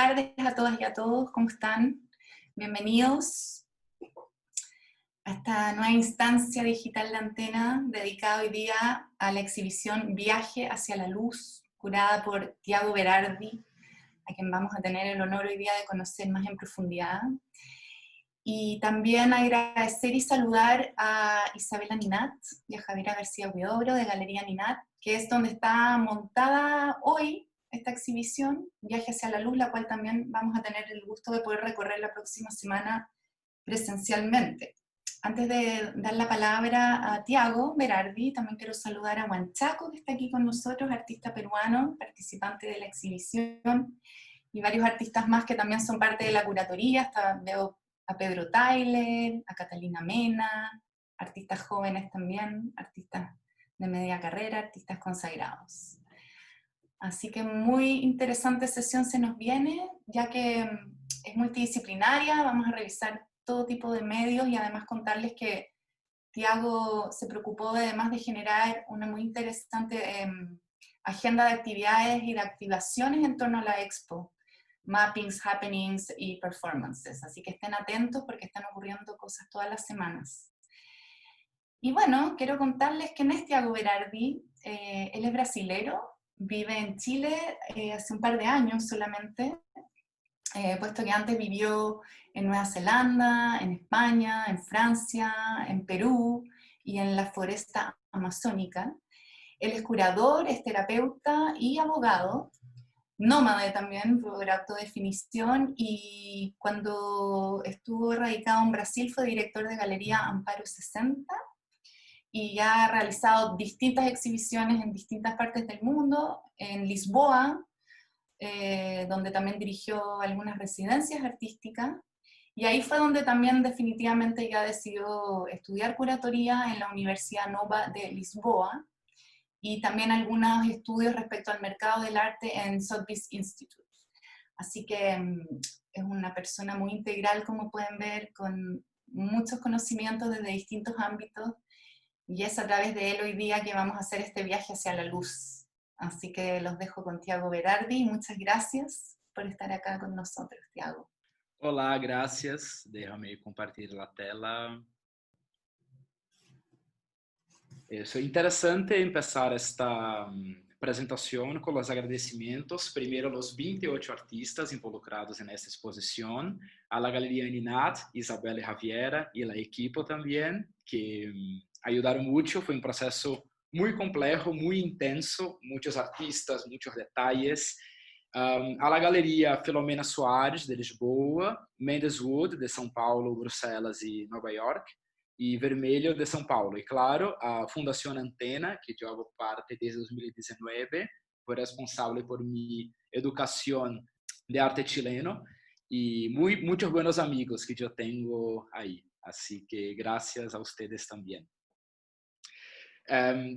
tardes a todas y a todos, ¿cómo están? Bienvenidos a esta nueva instancia digital de Antena, dedicada hoy día a la exhibición Viaje hacia la Luz, curada por Thiago Berardi, a quien vamos a tener el honor hoy día de conocer más en profundidad. Y también agradecer y saludar a Isabela Ninat y a Javiera García Huidobro de Galería Ninat, que es donde está montada hoy esta exhibición, Viaje hacia la Luz, la cual también vamos a tener el gusto de poder recorrer la próxima semana presencialmente. Antes de dar la palabra a Thiago Berardi, también quiero saludar a Huanchaco, que está aquí con nosotros, artista peruano, participante de la exhibición, y varios artistas más que también son parte de la curatoría. Hasta veo a Pedro Tyler, a Catalina Mena, artistas jóvenes también, artistas de media carrera, artistas consagrados. Así que muy interesante sesión se nos viene, ya que es multidisciplinaria, vamos a revisar todo tipo de medios y además contarles que Thiago se preocupó además de generar una muy interesante agenda de actividades y de activaciones en torno a la expo, mappings, happenings y performances, así que estén atentos porque están ocurriendo cosas todas las semanas. Y bueno, quiero contarles quién es Thiago Berardi. Él es brasilero, vive en Chile hace un par de años solamente, puesto que antes vivió en Nueva Zelanda, en España, en Francia, en Perú y en la foresta amazónica. Él es curador, es terapeuta y abogado, nómade también, por autodefinición, y cuando estuvo radicado en Brasil fue director de Galería Amparo 60, y ya ha realizado distintas exhibiciones en distintas partes del mundo, en Lisboa, donde también dirigió algunas residencias artísticas, y ahí fue donde también definitivamente ya decidió estudiar curatoría en la Universidad Nova de Lisboa, y también algunos estudios respecto al mercado del arte en Sotheby's Institute. Así que es una persona muy integral, como pueden ver, con muchos conocimientos desde distintos ámbitos, y es a través de él hoy día que vamos a hacer este viaje hacia la luz. Así que los dejo con Thiago Berardi. Muchas gracias por estar acá con nosotros, Thiago. Olá, graças. Déjame compartilhar la tela. Es interesante empezar esta presentación con los agradecimientos, primero a los 28 artistas involucrados en esta exposición, a la Galería Ninat, Isabela y Javiera, y el equipo también, que ayudaron mucho. Fue un proceso muy complejo, muy intenso, muchos artistas, muchos detalles. A la Galeria Filomena Soares, de Lisboa, Mendes Wood, de São Paulo, Bruxelas e Nova York, e Vermelho, de São Paulo. E, claro, a Fundación Antena, que eu hago parte desde 2019, foi responsável por mi educación de arte chileno y muchos buenos amigos que yo tengo ahí. Así que gracias a ustedes también.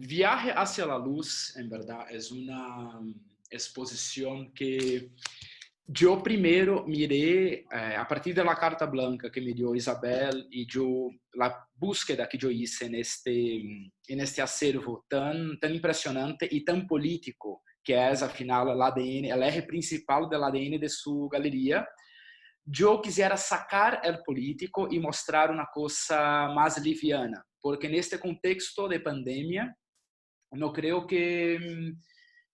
Viaje hacia la Luz, en verdad, es una exposición que yo primero miré a partir de la carta blanca que me dio Isabel y la búsqueda que yo hice en este acervo tan impresionante y tan político que es al final el ADN, el eje principal del ADN de su galería. Yo quisiera sacar el político y mostrar una cosa más liviana, porque en este contexto de pandemia no creo que...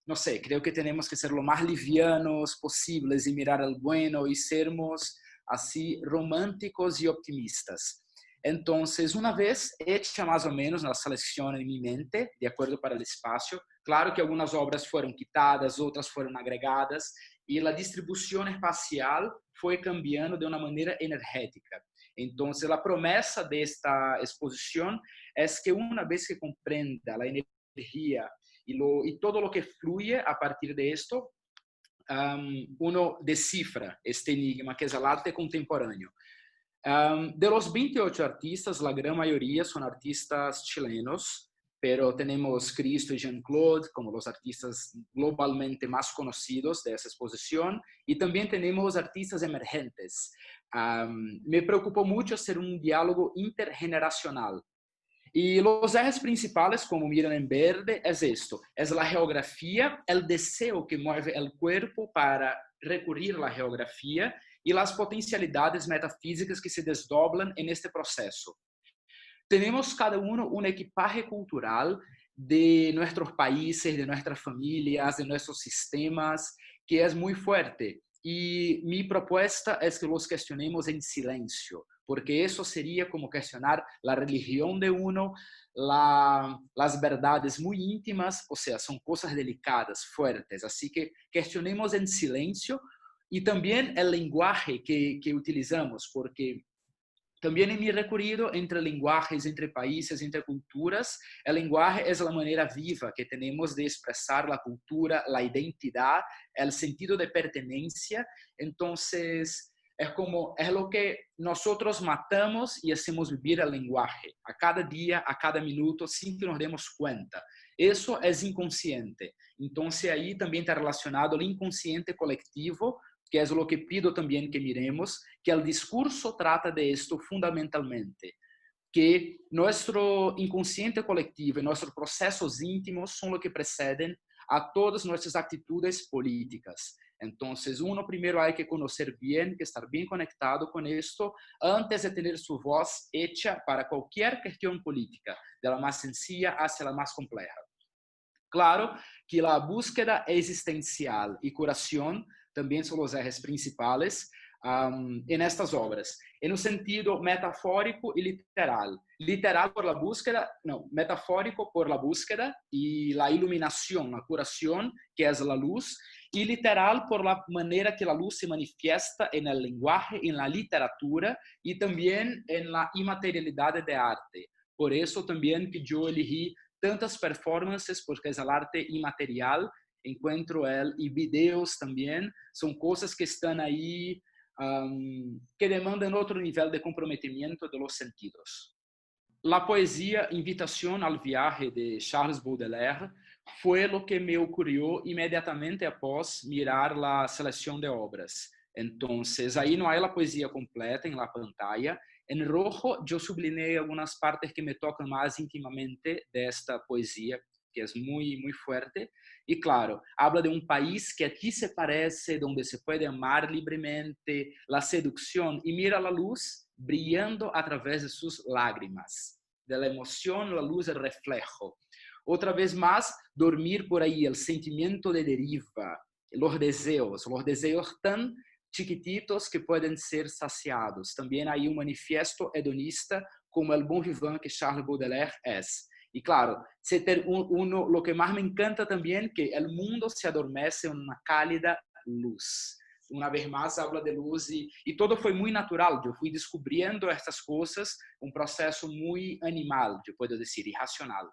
No sé, creo que tenemos que ser lo más livianos posibles y mirar al bueno y sermos así románticos y optimistas. Entonces, una vez hecha más o menos la selección en mi mente, de acuerdo para el espacio, claro que algunas obras fueron quitadas, otras fueron agregadas, y la distribución espacial fue cambiando de una manera energética. Entonces, la promesa de esta exposición es que una vez que comprenda la energía y todo lo que fluye a partir de esto, uno descifra este enigma que es el arte contemporáneo. De los 28 artistas, la gran mayoría son artistas chilenos, pero tenemos Cristo y Jean-Claude como los artistas globalmente más conocidos de esa exposición, y también tenemos artistas emergentes. Me preocupó mucho hacer un diálogo intergeneracional. Y los ejes principales, como miran en verde, es esto. Es la geografía, el deseo que mueve el cuerpo para recurrir a la geografía y las potencialidades metafísicas que se desdoblan en este proceso. Tenemos cada uno un equipaje cultural de nuestros países, de nuestras familias, de nuestros sistemas, que es muy fuerte. Y mi propuesta es que los cuestionemos en silencio, porque eso sería como cuestionar la religión de uno, las verdades muy íntimas, o sea, son cosas delicadas, fuertes. Así que cuestionemos en silencio y también el lenguaje que utilizamos, porque también en mi recorrido entre lenguajes, entre países, entre culturas, el lenguaje es la manera viva que tenemos de expresar la cultura, la identidad, el sentido de pertenencia. Entonces, es lo que nosotros matamos y hacemos vivir el lenguaje a cada día, a cada minuto, sin que nos demos cuenta. Eso es inconsciente. Entonces, ahí también está relacionado el inconsciente colectivo, que es lo que pido también que miremos, que el discurso trata de esto fundamentalmente, que nuestro inconsciente colectivo y nuestros procesos íntimos son lo que preceden a todas nuestras actitudes políticas. Entonces, uno primero hay que conocer bien, que estar bien conectado con esto antes de tener su voz hecha para cualquier cuestión política, de la más sencilla hacia la más compleja. Claro que la búsqueda existencial y curación también son los ejes principales en estas obras, en un sentido metafórico y literal. Literal por la búsqueda, no, metafórico por la búsqueda y la iluminación, la curación, que es la luz, y literal por la manera que la luz se manifiesta en el lenguaje, en la literatura y también en la inmaterialidad de arte. Por eso también que yo elegí tantas performances, porque es el arte inmaterial, encuentro él, y videos también, son cosas que están ahí, que demandan otro nivel de comprometimiento de los sentidos. La poesía Invitación al Viaje de Charles Baudelaire fue lo que me ocurrió inmediatamente após mirar la selección de obras. Entonces, ahí no hay la poesía completa en la pantalla. En rojo yo sublineé algunas partes que me tocan más íntimamente de esta poesía, que es muy, muy fuerte. Y claro, habla de un país que a ti se parece, donde se puede amar libremente, la seducción, y mira la luz brillando a través de sus lágrimas. De la emoción, la luz, el reflejo. Otra vez más, dormir por ahí, el sentimiento de deriva, los deseos tan chiquititos que pueden ser saciados. También hay un manifiesto hedonista como el bon vivant que Charles Baudelaire es. Y claro, lo que más me encanta también, que el mundo se adormece en una cálida luz. Una vez más habla de luz y todo fue muy natural. Yo fui descubriendo estas cosas, un proceso muy animal, yo puedo decir, irracional.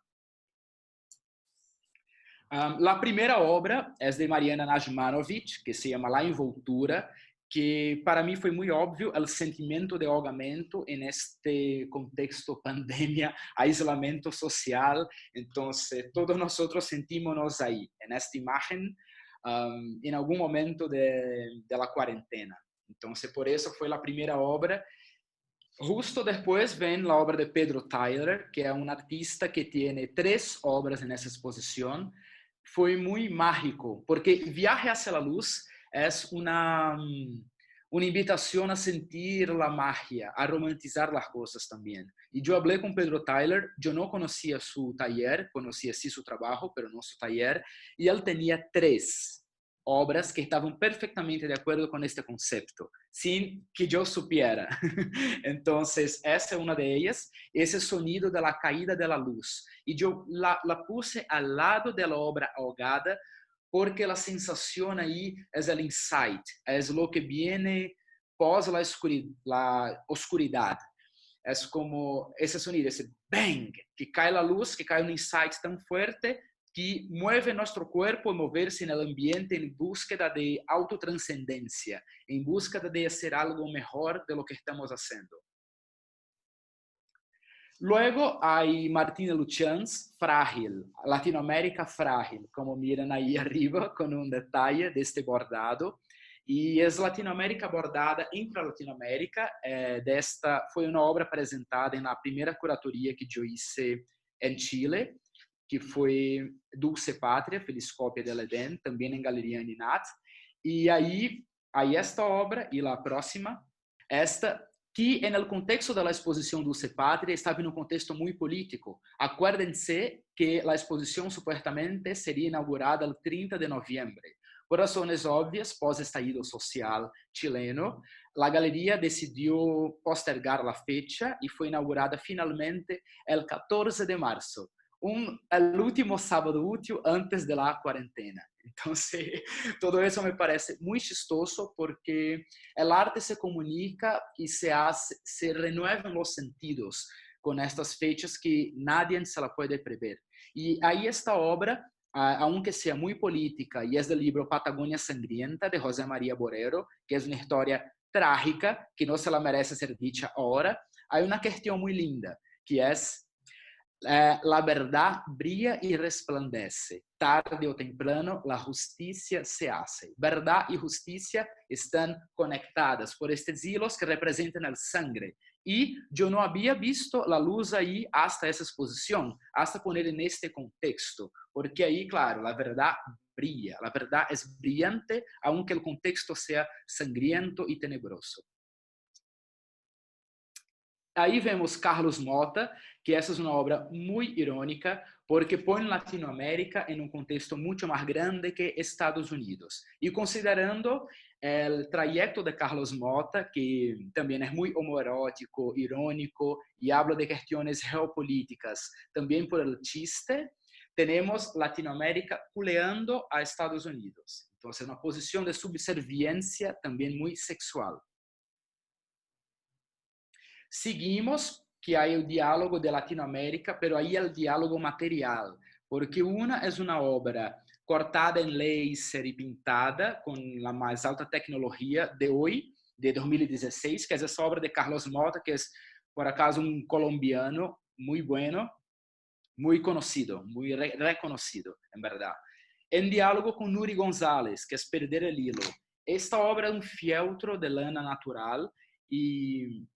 La primera obra es de Mariana Najmanovic, que se llama La Envoltura, que para mí fue muy obvio el sentimiento de ahogamiento en este contexto pandemia, aislamiento social. Entonces, todos nosotros sentímonos ahí, en esta imagen, en algún momento de la cuarentena. Entonces, por eso fue la primera obra. Justo después ven la obra de Pedro Tyler, que es un artista que tiene 3 obras en esa exposición. Fue muy mágico, porque Viaje hacia la Luz es una invitación a sentir la magia, a romantizar las cosas también. Y yo hablé con Pedro Tyler, yo no conocía su taller, conocía sí su trabajo, pero no su taller, y él tenía 3 obras que estaban perfectamente de acuerdo con este concepto, sin que yo supiera. Entonces, esa es una de ellas, ese sonido de la caída de la luz. Y yo la puse al lado de la obra Ahogada, porque la sensación ahí es el insight, es lo que viene pós la oscuridad. Es como ese sonido, ese bang, que cae la luz, que cae un insight tan fuerte que mueve nuestro cuerpo a moverse en el ambiente en búsqueda de autotranscendencia, en búsqueda de hacer algo mejor de lo que estamos haciendo. Luego hay Martina Luchans, Frágil, Latinoamérica Frágil, como miran ahí arriba con un detalle de este bordado. e é Latinoamérica abordada entre a Latinoamérica. Foi uma obra apresentada na primeira curatoria que eu hice em Chile, que foi Dulce Pátria, Feliz Cópia del Edén, também em Galeria Aninat. E aí esta obra e a próxima, esta que no contexto da exposição Dulce Pátria estava em um contexto muito político. Acuérdense que a exposição supuestamente seria inaugurada el 30 de novembro. Por razones óbvias, pós-estallido social chileno, a galeria decidiu postergar a fecha e foi inaugurada finalmente el 14 de março, el último sábado útil antes de la cuarentena. Entonces, todo eso me parece muy chistoso porque el arte se comunica y se renuevan los sentidos con estas fechas que nadie se la puede prever. Y ahí esta obra, aunque sea muy política, y es del libro Patagonia Sangrienta de José María Borrero, que es una historia trágica que no se la merece ser dicha ahora, hay una cuestión muy linda, que es: la verdad brilla y resplandece. Tarde o temprano, la justicia se hace. Verdad y justicia están conectadas por estos hilos que representan el sangre. Y yo no había visto la luz ahí hasta esa exposición, hasta poner en este contexto. Porque ahí, claro, la verdad brilla. La verdad es brillante, aunque el contexto sea sangriento y tenebroso. Aí vemos Carlos Mota, que essa é uma obra muito irônica, porque põe Latinoamérica em um contexto muito mais grande que Estados Unidos. E considerando o trajeto de Carlos Mota, que também é muito homoerótico, irônico, e habla de questões geopolíticas, também por el chiste, temos Latinoamérica culeando a Estados Unidos. Então, é uma posição de subserviência também muito sexual. Seguimos que hay el diálogo de Latinoamérica, pero ahí el diálogo material, porque una es una obra cortada en láser y pintada con la más alta tecnología de hoy, de 2016, que es esa obra de Carlos Mota, que es por acaso un colombiano muy bueno, muy conocido, muy reconocido, en verdad. En diálogo con Nuri González, que es Perder el Hilo. Esta obra es un fieltro de lana natural y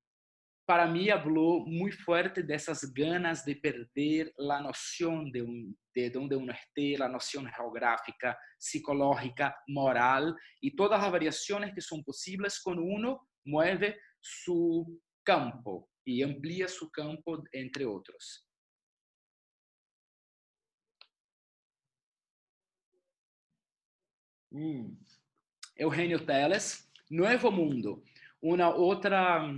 para mí habló muy fuerte de esas ganas de perder la noción de donde uno esté, la noción geográfica, psicológica, moral y todas las variaciones que son posibles cuando uno mueve su campo y amplía su campo, entre otros. Eugenio Teles, Nuevo Mundo, una otra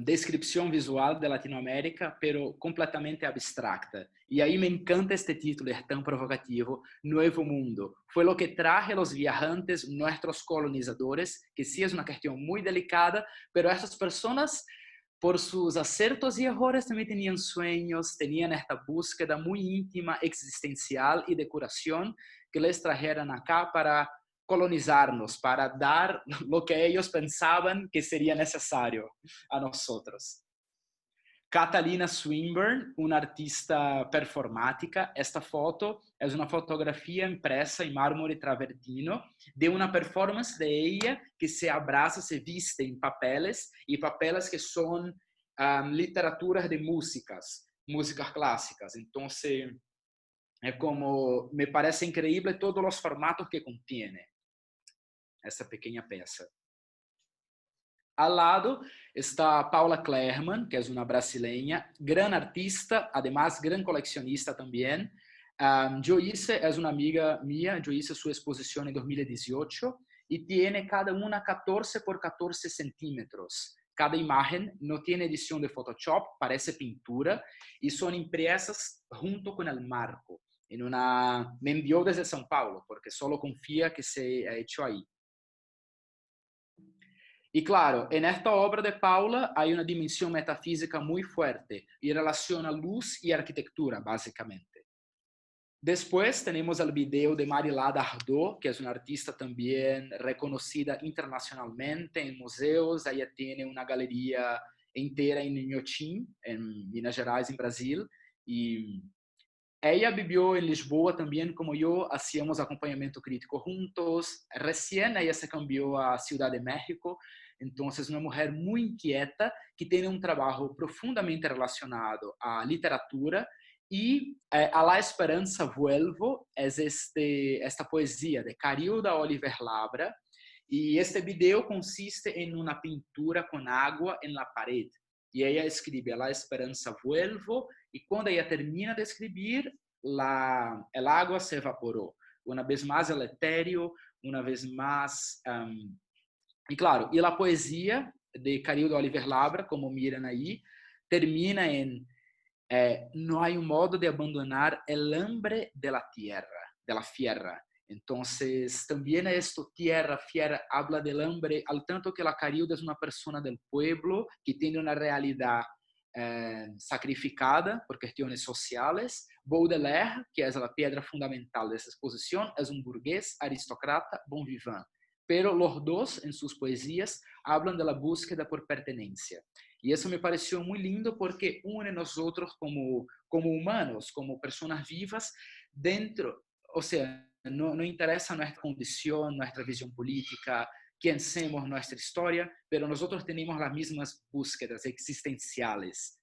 descripção visual de Latinoamérica, pero completamente abstracta. E aí me encanta este título, é tão provocativo, Nuevo Mundo. Foi o que traje los viajantes, nuestros colonizadores, que sí es una cuestión muy delicada, pero estas personas, por sus acertos y errores, también tenían sueños, tenían esta búsqueda muy íntima, existencial y de curación que les trajeron acá para colonizarnos, para dar lo que ellos pensaban que sería necesario a nosotros. Catalina Swinburne, una artista performática. Esta foto es una fotografía impresa en mármore travertino de una performance de ella que se abraza, se viste en papeles, y papeles que son literaturas de músicas clásicas. Entonces, como me parece increíble todos los formatos que contiene essa pequena peça. Al lado está Paula Klerman, que é uma brasileña, gran artista, además gran coleccionista também. Yo hice, es una amiga mía, yo hice su exposición en 2018 y tiene cada una 14 por 14 centímetros. Cada imagen no tiene edición de Photoshop, parece pintura y son impresas junto con el marco. Me envió desde São Paulo, porque solo confía que se ha hecho ahí. Y claro, en esta obra de Paula hay una dimensión metafísica muy fuerte y relaciona luz y arquitectura, básicamente. Después tenemos el video de Marilá Dardot, que es una artista también reconocida internacionalmente en museos. Ella tiene una galería entera en Inhotim, en Minas Gerais, en Brasil. Y ella vivió en Lisboa también como yo, hacíamos acompañamiento crítico juntos. Recién ella se cambió a Ciudad de México, entonces una mujer muy inquieta que tiene un trabajo profundamente relacionado a literatura y A la Esperanza Vuelvo es esta poesía de Carilda Oliver Labra y este video consiste en una pintura con agua en la pared y ella escribe A la Esperanza Vuelvo y cuando ella termina de escribir el agua se evaporó. Una vez más el etéreo, una vez más y claro, y la poesía de Carilda Oliver Labra, como miran ahí, termina en no hay un modo de abandonar el hambre de la tierra, de la fierra. Entonces, también esto, tierra, fiera, habla del hambre, al tanto que la Carilda es una persona del pueblo que tiene una realidad sacrificada por cuestiones sociales. Baudelaire, que es la piedra fundamental de esa exposición, es un burgués, aristócrata, bon vivant. Pero los dos, en sus poesías, hablan de la búsqueda por pertenencia. Y eso me pareció muy lindo porque une nosotros como humanos, como personas vivas, dentro, o sea, no interesa nuestra condición, nuestra visión política, quién somos, nuestra historia, pero nosotros tenemos las mismas búsquedas existenciales.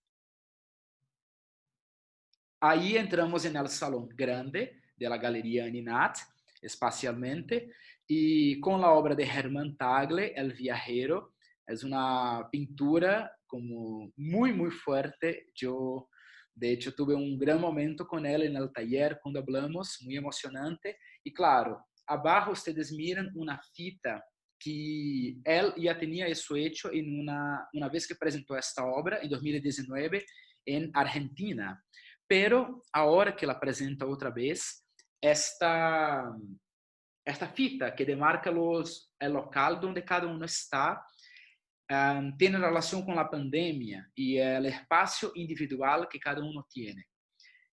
Ahí entramos en el salón grande de la Galería Aninat, espacialmente, y con la obra de Hermann Tagle, El Viajero. Es una pintura como muy fuerte. Yo, de hecho, tuve un gran momento con él en el taller cuando hablamos, muy emocionante. Y claro, abajo ustedes miran una fita que él ya tenía eso hecho en una vez que presentó esta obra en 2019 en Argentina. Pero ahora que la presenta otra vez, esta fita que demarca el local donde cada uno está, tiene relación con la pandemia y el espacio individual que cada uno tiene.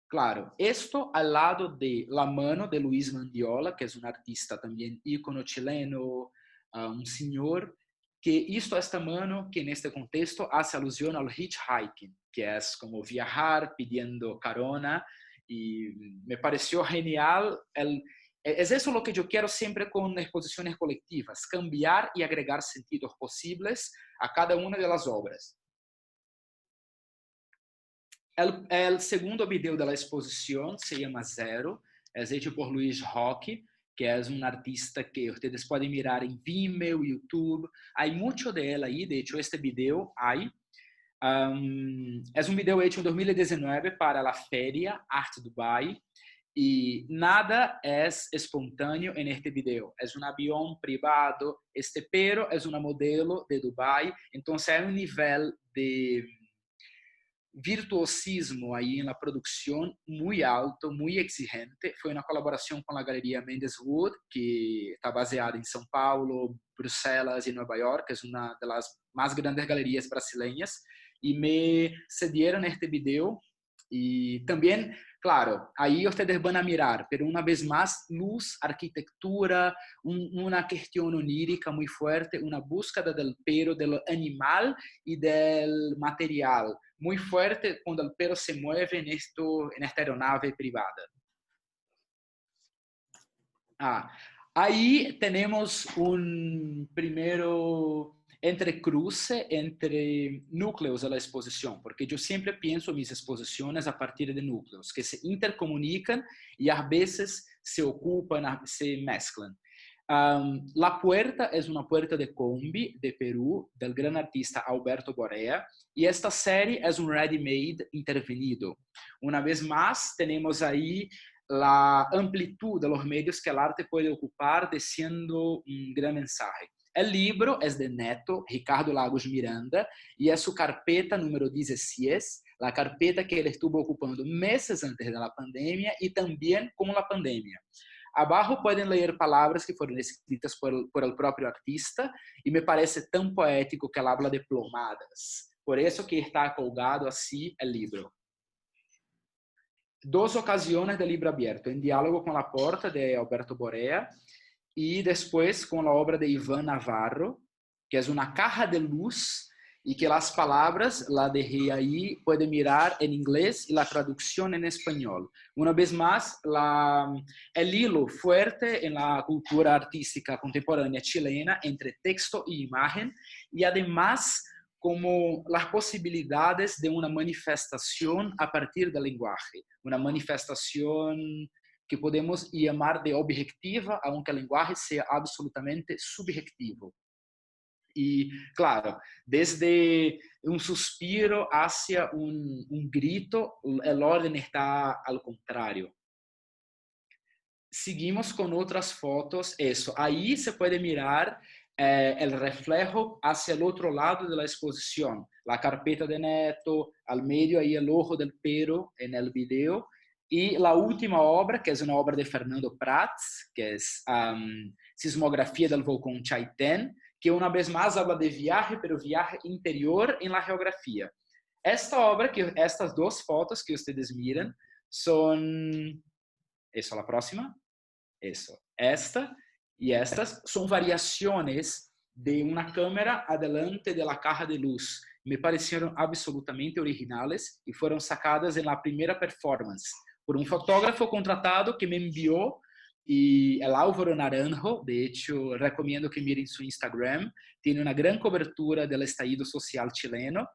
Claro, esto al lado de la mano de Luis Mandiola, que es un artista también ícono chileno, un señor que hizo esta mano que en este contexto hace alusión al hitchhiking, que es como viajar pidiendo carona, y me pareció genial. Es eso lo que yo quiero siempre con exposiciones colectivas, cambiar y agregar sentidos posibles a cada una de las obras. El segundo video de la exposición se llama Zero, es hecho por Luis Roque, que es un artista que ustedes pueden mirar en Vimeo, YouTube. Hay mucho de él ahí, de hecho este video hay. Es un video hecho en 2019 para la feria Art Dubai y nada es espontáneo en este video. Es un avión privado, pero es una modelo de Dubai, entonces hay un nivel de virtuosismo ahí en la producción muy alto, muy exigente. Fue una colaboración con la Galería Mendes Wood, que está baseada en São Paulo, Bruselas y Nueva York, que es una de las más grandes galerías brasileñas, y me cedieron este video. Y también, claro, ahí ustedes van a mirar, pero una vez más, luz, arquitectura, una cuestión onírica muy fuerte, una búsqueda del animal y del material muy fuerte cuando el perro se mueve en esta aeronave privada. Ahí tenemos un primero entrecruce entre núcleos de la exposición, porque yo siempre pienso mis exposiciones a partir de núcleos que se intercomunican y a veces se ocupan, se mezclan. La puerta es una puerta de Combi, de Perú, del gran artista Alberto Borea, y esta serie es un ready-made intervenido. Una vez más, tenemos ahí la amplitud de los medios que el arte puede ocupar, diciendo un gran mensaje. El libro es de Neto, Ricardo Lagos Miranda, y es su carpeta número 16, la carpeta que él estuvo ocupando meses antes de la pandemia y también con la pandemia. Abajo pueden leer palabras que fueron escritas por el propio artista y me parece tan poético que él habla de plomadas. Por eso que está colgado así el libro. Dos ocasiones de libro abierto, en diálogo con la porta de Alberto Borea y después con la obra de Iván Navarro, que es una caja de luz y que las palabras, la dejé ahí, puede mirar en inglés y la traducción en español. Una vez más, el hilo fuerte en la cultura artística contemporánea chilena entre texto y imagen, y además como las posibilidades de una manifestación a partir del lenguaje, una manifestación que podemos llamar de objetiva, aunque el lenguaje sea absolutamente subjetivo. Y claro, desde un suspiro hacia un grito, el orden está al contrario. Seguimos con otras fotos, eso. Ahí se puede mirar el reflejo hacia el otro lado de la exposición. La carpeta de Neto, al medio ahí el ojo del perro en el video. Y la última obra, que es una obra de Fernando Prats, que es Sismografía del Volcán Chaitén, que una vez más habla de viaje, pero viaje interior en la geografía. Esta obra, estas dos fotos que ustedes miran, son... Eso, la próxima. Eso. Esta y estas son variaciones de una cámara adelante de la caja de luz. Me parecieron absolutamente originales y fueron sacadas en la primera performance por un fotógrafo contratado que me envió, y el Álvaro Naranjo. De hecho, recomiendo que miren su Instagram. Tiene una gran cobertura del estallido social chileno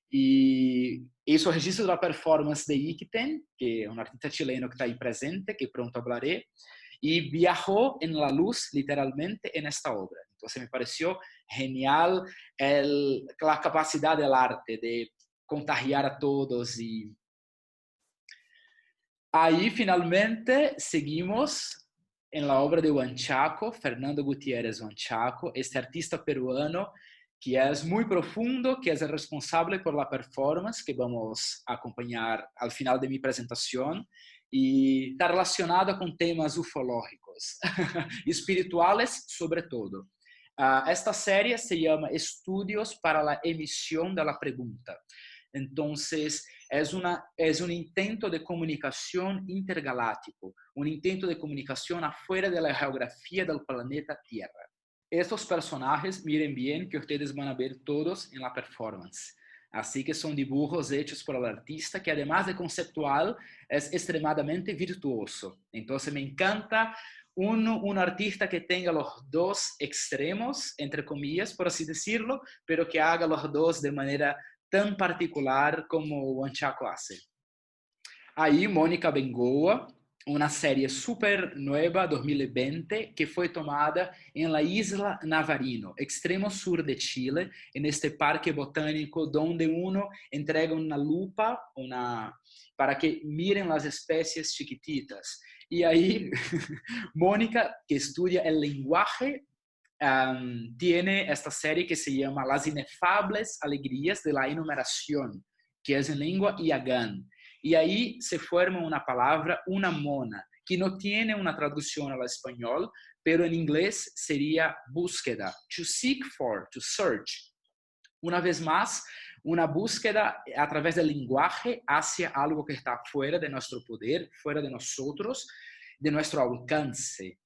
y hizo registro de la performance de Iquiten, que es un artista chileno que está ahí presente, que pronto hablaré, y viajó en la luz literalmente en esta obra. Entonces me pareció genial la capacidad del arte de contagiar a todos. Y ahí finalmente seguimos en la obra de Huanchaco, Fernando Gutiérrez Huanchaco, este artista peruano que es muy profundo, que es el responsable por la performance que vamos a acompañar al final de mi presentación, y está relacionado con temas ufológicos, espirituales sobre todo. Esta serie se llama Estudios para la emisión de la pregunta. Entonces, es un intento de comunicación intergaláctico, un intento de comunicación afuera de la geografía del planeta Tierra. Estos personajes, miren bien que ustedes van a ver todos en la performance. Así que son dibujos hechos por el artista, que además de conceptual, es extremadamente virtuoso. Entonces me encanta un artista que tenga los dos extremos, entre comillas, por así decirlo, pero que haga los dos de manera tan particular como Huanchaco hace. Ahí Mónica Bengoa, una serie súper nueva, 2020, que fue tomada en la isla Navarino, extremo sur de Chile, en este parque botánico donde uno entrega una lupa para que miren las especies chiquititas. Y ahí Mónica, que estudia el lenguaje, tiene esta serie que se llama Las Inefables Alegrías de la Enumeración, que es en lengua yagán. Y ahí se forma una palabra, una mona, que no tiene una traducción al español, pero en inglés sería búsqueda, to seek for, to search. Una vez más, una búsqueda a través del lenguaje hacia algo que está fuera de nuestro poder, fuera de nosotros, de nuestro alcance.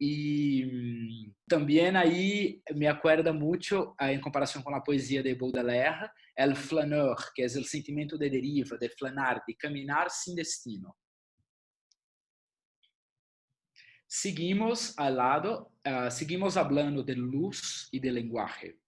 Y también ahí me acuerda mucho, en comparación con la poesía de Baudelaire, el flaneur, que es el sentimiento de deriva, de flanar, de caminar sin destino. Seguimos al lado, seguimos hablando de luz y de lenguaje.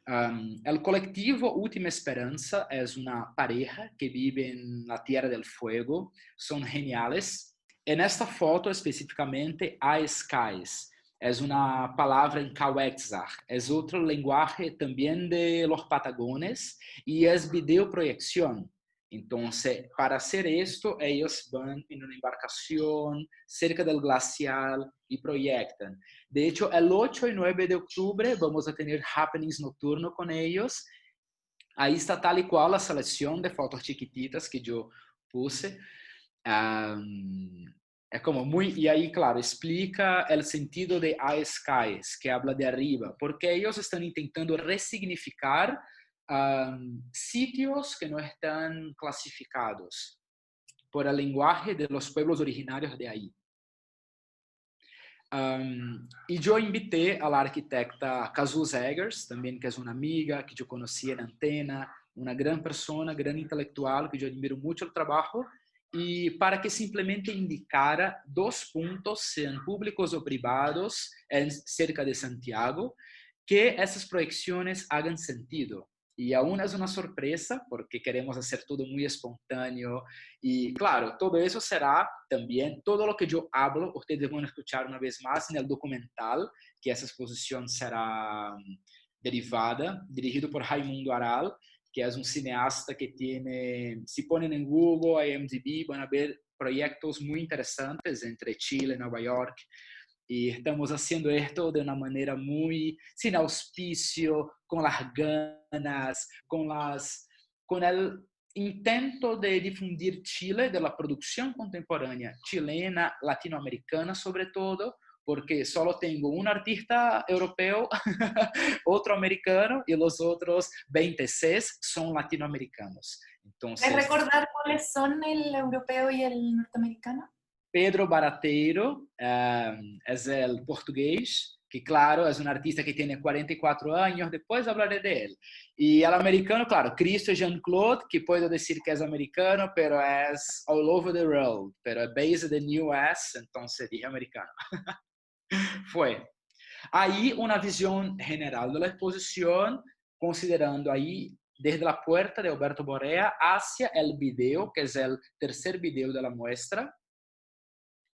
El colectivo Última Esperanza es una pareja que vive en la Tierra del Fuego, son geniales. En esta foto específicamente, Skies es una palabra en Quetzal, es otro lenguaje también de los Patagones y es videoproyección. Entonces, para hacer esto, ellos van en una embarcación cerca del glacial y proyectan. De hecho, el 8 y 9 de octubre vamos a tener happenings nocturno con ellos. Ahí está tal y cual la selección de fotos chiquititas que yo puse. Es como muy, y ahí claro, explica el sentido de Skies, que habla de arriba, porque ellos están intentando resignificar sitios que no están clasificados por el lenguaje de los pueblos originarios de ahí. Y yo invité a la arquitecta Cazuz Eggers, también que es una amiga que yo conocí en Antena, una gran persona, gran intelectual, que yo admiro mucho el trabajo, y para que simplemente indicara 2 puntos, sean públicos o privados, cerca de Santiago, que esas proyecciones hagan sentido. Y aún es una sorpresa porque queremos hacer todo muy espontáneo y claro, todo eso será también, todo lo que yo hablo, ustedes van a escuchar una vez más en el documental, que esa exposición será derivada, dirigido por Raimundo Aral, que es un cineasta que tiene, si ponen en Google, IMDb, van a ver proyectos muy interesantes entre Chile, Nueva York, y estamos haciendo esto de una manera muy sin auspicio, con las ganas, con el intento de difundir Chile, de la producción contemporánea chilena, latinoamericana sobre todo, porque solo tengo un artista europeo, otro americano y los otros 26 son latinoamericanos. ¿Puedes Entonces, recordar cuáles son el europeo y el norteamericano? Pedro Barateiro es el portugués, que claro, es un artista que tiene 44 años, después hablaré de él. Y el americano, claro, Cristo Jean-Claude, que puedo decir que es americano, pero es all over the world, pero es based en US, entonces dije americano. Fue. Ahí una visión general de la exposición, considerando ahí desde la puerta de Alberto Borea hacia el video, que es el tercer video de la muestra,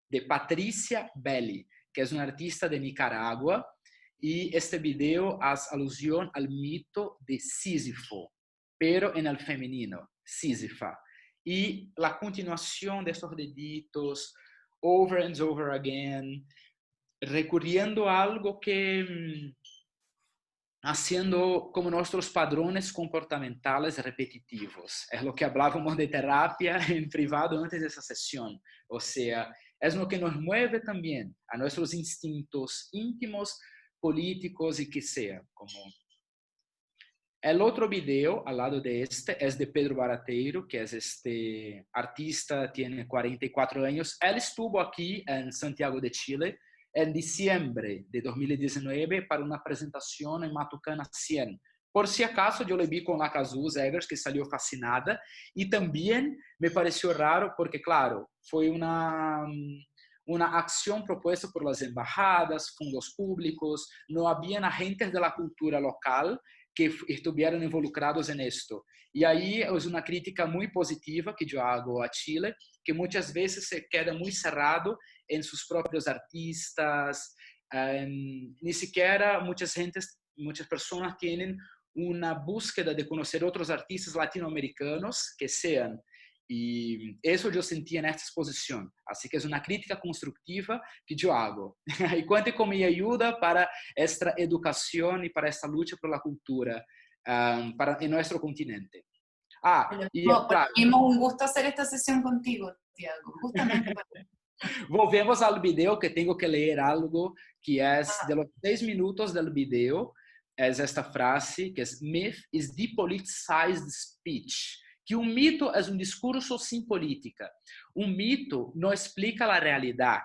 de Patricia Belli, que es una artista de Nicaragua, y este video hace alusión al mito de Sísifo, pero en el femenino, Sísifa. Y la continuación de estos deditos, over and over again, recurriendo a algo que haciendo como nuestros padrones comportamentales repetitivos. Es lo que hablábamos de terapia en privado antes de esa sesión. O sea, es lo que nos mueve también a nuestros instintos íntimos, políticos y que sea. Como el otro video al lado de este es de Pedro Barateiro, que es este artista, tiene 44 años. Él estuvo aquí en Santiago de Chile en diciembre de 2019 para una presentación en Matucana 100. Por si acaso, yo le vi con la Cazuz Eggers, que salió fascinada, y también me pareció raro porque, claro, fue una acción propuesta por las embajadas, fondos públicos, no habían agentes de la cultura local que estuvieran involucrados en esto. Y ahí es una crítica muy positiva que yo hago a Chile, que muchas veces se queda muy cerrado en sus propios artistas, ni siquiera muchas personas tienen una búsqueda de conocer otros artistas latinoamericanos que sean. Y eso yo sentí en esta exposición. Así que es una crítica constructiva que yo hago. Y cuente con mi ayuda para esta educación y para esta lucha por la cultura en nuestro continente. Y claro, Tuvimos un gusto hacer esta sesión contigo, Tiago, justamente. volvemos al video, que tengo que leer algo que es de los 6 minutos del video. Es esta frase que es: myth is depoliticized speech. Que un mito es un discurso sin política. Un mito no explica la realidad,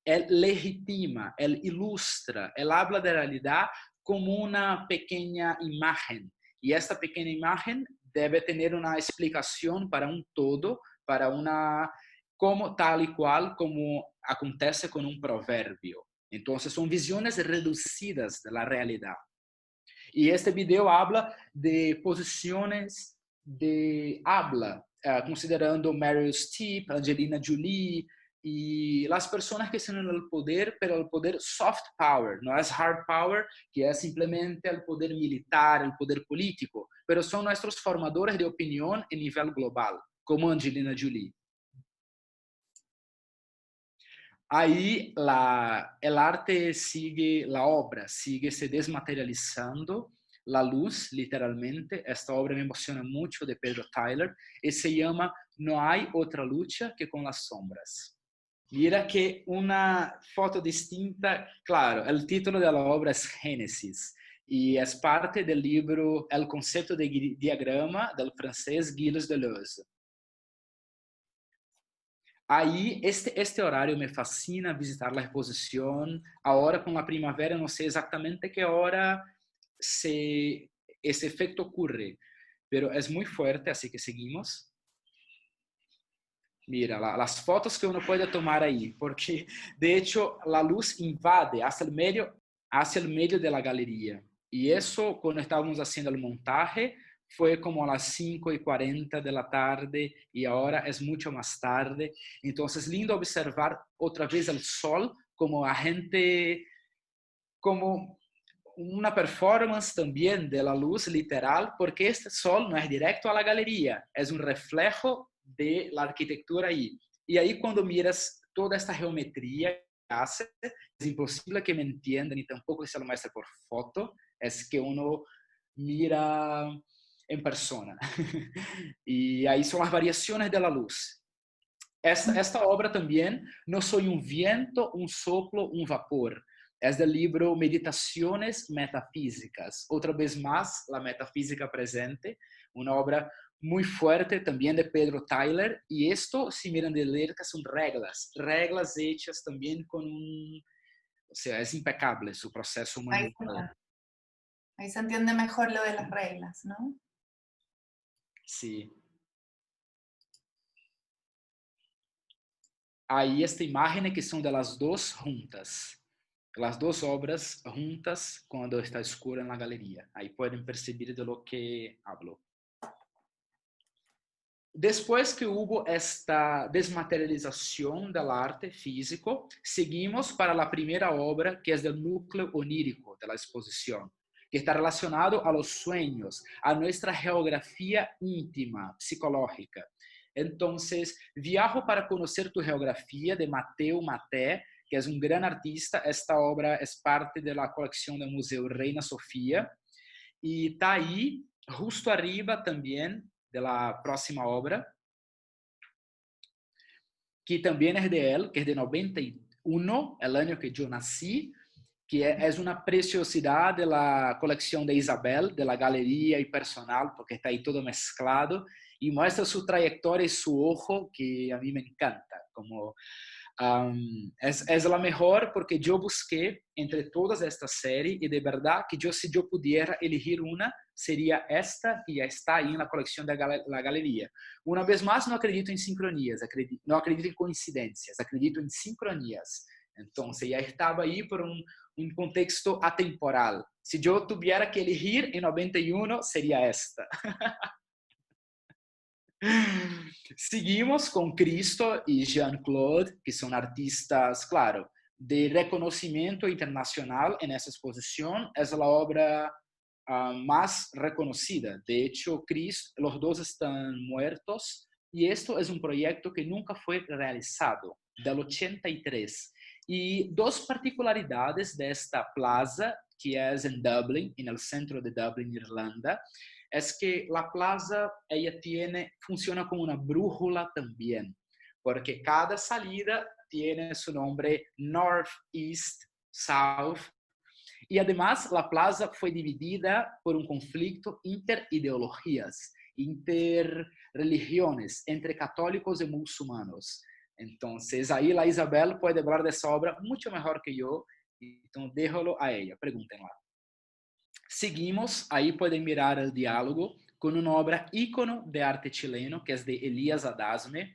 él legitima, él ilustra, él habla de realidad como una pequeña imagen. Y esta pequeña imagen debe tener una explicación para un todo, para una, como tal y cual como acontece con un proverbio. Entonces son visiones reducidas de la realidad. Y este video habla de posiciones de habla, considerando Meryl Streep, Angelina Jolie y las personas que están en el poder, pero el poder soft power, no es hard power, que es simplemente el poder militar, el poder político, pero son nuestros formadores de opinión a nivel global, como Angelina Jolie. Ahí el arte sigue, la obra sigue se desmaterializando, la luz, literalmente. Esta obra me emociona mucho, de Pedro Tyler, y se llama No hay otra lucha que con las sombras. Mira que una foto distinta, claro, el título de la obra es Génesis, y es parte del libro El concepto de diagrama del francés Gilles Deleuze. Aí, este horário me fascina visitar a exposição. Agora, com a primavera, não sei exatamente que hora esse efeito ocorre, pero é muito forte, assim que seguimos. Mira, as fotos que uno pode tomar aí, porque, de hecho, a luz invade hacia o meio de la galeria. E isso, quando estávamos fazendo o montaje, foi como a las 5:40 da tarde e agora é muito mais tarde. Então, é lindo observar outra vez o sol como a gente, como uma performance também de la luz literal, porque este sol não é direto a la galeria, é um reflejo de la arquitectura aí. E aí, quando miras toda esta geometria, é impossível que me entendam e tampouco se lo muestre por foto, é que uno mira em persona. E aí são as variações da luz. Esta obra também não soy um viento, um soplo, um vapor. É do livro Meditações Metafísicas. Outra vez mais, a metafísica presente. Uma obra muito forte, também de Pedro Tyler. E isto, se miram de cerca, são regras hechas também com o sea, é impecável o processo humano. Ahí se entiende mejor lo de las reglas, ¿no? Sí. Aí esta imagem que são das duas juntas. As duas obras juntas quando está escura na galeria. Aí podem perceber de lo que hablo. Depois que houve esta desmaterialização da arte físico, seguimos para a primeira obra, que é do núcleo onírico da exposição, que está relacionado a los sueños, a nossa geografia íntima, psicológica. Então, viajo para conhecer tu geografia, de Mateu Maté, que é um grande artista. Esta obra é parte da coleção do Museu Reina Sofia. E está aí, justo arriba também, da próxima obra, que também é de ele, que é de 91, o ano que eu nasci, que é uma preciosidade da coleção de Isabel, da galeria e personal, porque está aí todo mesclado, e mostra sua trajetória e seu ojo, que a mim me encanta, como es la mejor porque yo busqué entre todas esta serie y de verdad que yo, si yo pudiera elegir una, sería esta que ya está ahí en la colección de la galería. Una vez más, no acredito en sincronías, no acredito en coincidencias, acredito en sincronías. Entonces ya estaba ahí por un contexto atemporal. Si yo tuviera que elegir en 91, sería esta. Seguimos com Cristo e Jean-Claude, que são artistas, claro, de reconhecimento internacional nessa exposição. É a obra mais reconhecida. De hecho, Cristo, os dois estão muertos e este é um projeto que nunca foi realizado, del 83. E duas particularidades desta plaza, que é em Dublin, no centro de Dublin, Irlanda, es que la plaza ella funciona como una brújula también, porque cada salida tiene su nombre North, East, South, y además la plaza fue dividida por un conflicto interideologías, interreligiones, entre católicos y musulmanos. Entonces ahí la Isabel puede hablar de esa obra mucho mejor que yo, entonces déjalo a ella, pregúntenla. Seguimos, aí podem mirar o diálogo com uma obra ícono de arte chileno, que é de Elías Adasme.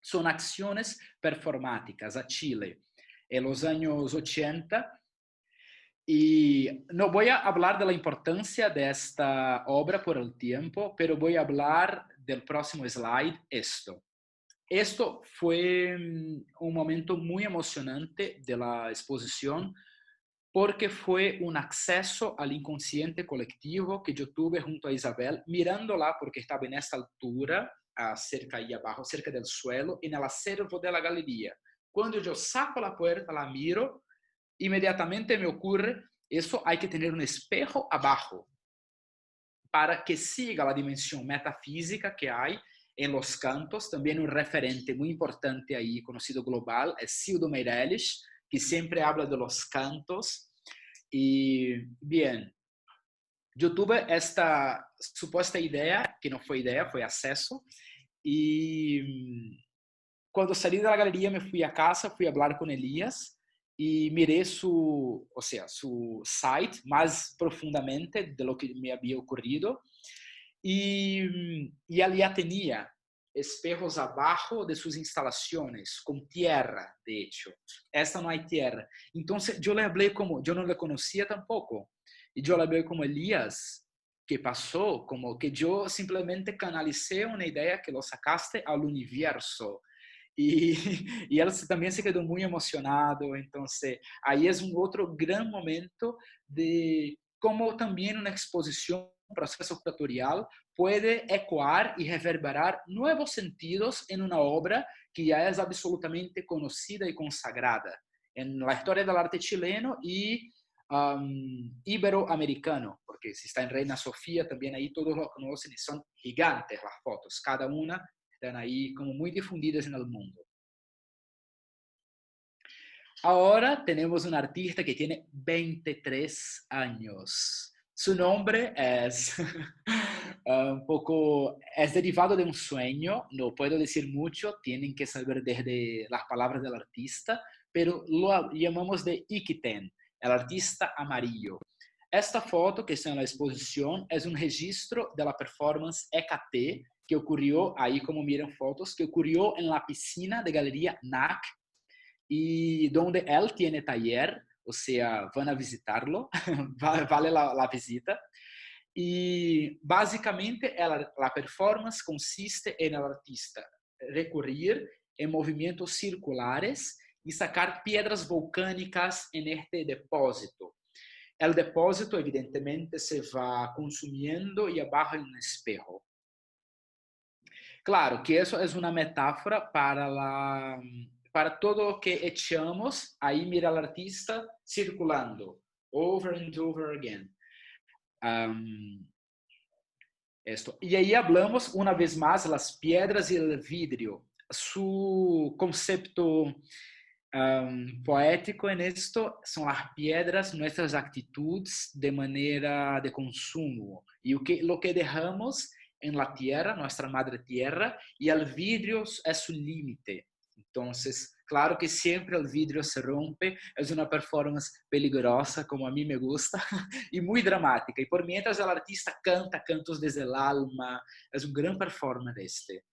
São acções performáticas a Chile, em los anos 80. E não vou falar da importância desta obra por el tempo, pero vou falar do próximo slide, esto. Esto foi um momento muito emocionante da exposição, porque foi um acesso ao inconsciente coletivo que eu tive junto a Isabel, mirándola porque estava nesta altura, cerca aí abaixo, cerca do suelo, e no acervo da galeria. Quando eu saco a porta, la miro, imediatamente me ocorre, isso há que ter um espejo abaixo, para que siga a dimensão metafísica que há em los cantos. Também um referente muito importante aí, conhecido global, é Cildo Meirelles, que sempre habla de los cantos. Y bien, yo tuve esta supuesta idea, que no fue idea, fue acceso, y Cuando salí de la galería me fui a casa, fui a hablar con Elías y miré su site más profundamente de lo que me había ocurrido y él ya tenía espejos abajo de sus instalaciones, con tierra, de hecho. Esta no hay tierra. Entonces yo le hablé como, yo no le conocía tampoco, y yo le hablé como Elías, ¿qué pasó? Como que yo simplemente canalicé una idea que lo sacaste al universo. Y, y él también se quedó muy emocionado. Entonces, ahí es un otro gran momento de cómo también una exposición, un proceso curatorial, puede ecoar y reverberar nuevos sentidos en una obra que ya es absolutamente conocida y consagrada en la historia del arte chileno y iberoamericano, porque si está en Reina Sofía, también ahí todos lo conocen y son gigantes las fotos, cada una están ahí como muy difundidas en el mundo. Ahora tenemos un artista que tiene 23 años. Su nombre es es derivado de un sueño, no puedo decir mucho, tienen que saber desde las palabras del artista, pero lo llamamos de Iquiten, el artista amarillo. Esta foto que está en la exposición es un registro de la performance EKT que ocurrió, ahí como miran fotos, que ocurrió en la piscina de Galería NAC y donde él tiene taller, o sea, van a visitarlo, vale la visita. Y básicamente la performance consiste en el artista recurrir en movimientos circulares y sacar piedras volcánicas en este depósito. El depósito evidentemente se va consumiendo y abajo hay un espejo. Claro que eso es una metáfora para todo lo que echamos, ahí mira al artista circulando, over and over again. Esto. Y ahí hablamos una vez más las piedras y el vidrio. Su concepto poético en esto son las piedras, nuestras actitudes de manera de consumo y lo que dejamos en la tierra, nuestra madre tierra, y el vidrio es su límite. Entonces, claro que siempre el vidrio se rompe, es una performance peligrosa, como a mí me gusta, y muy dramática. Y por mientras el artista canta cantos desde el alma, es un gran performance este.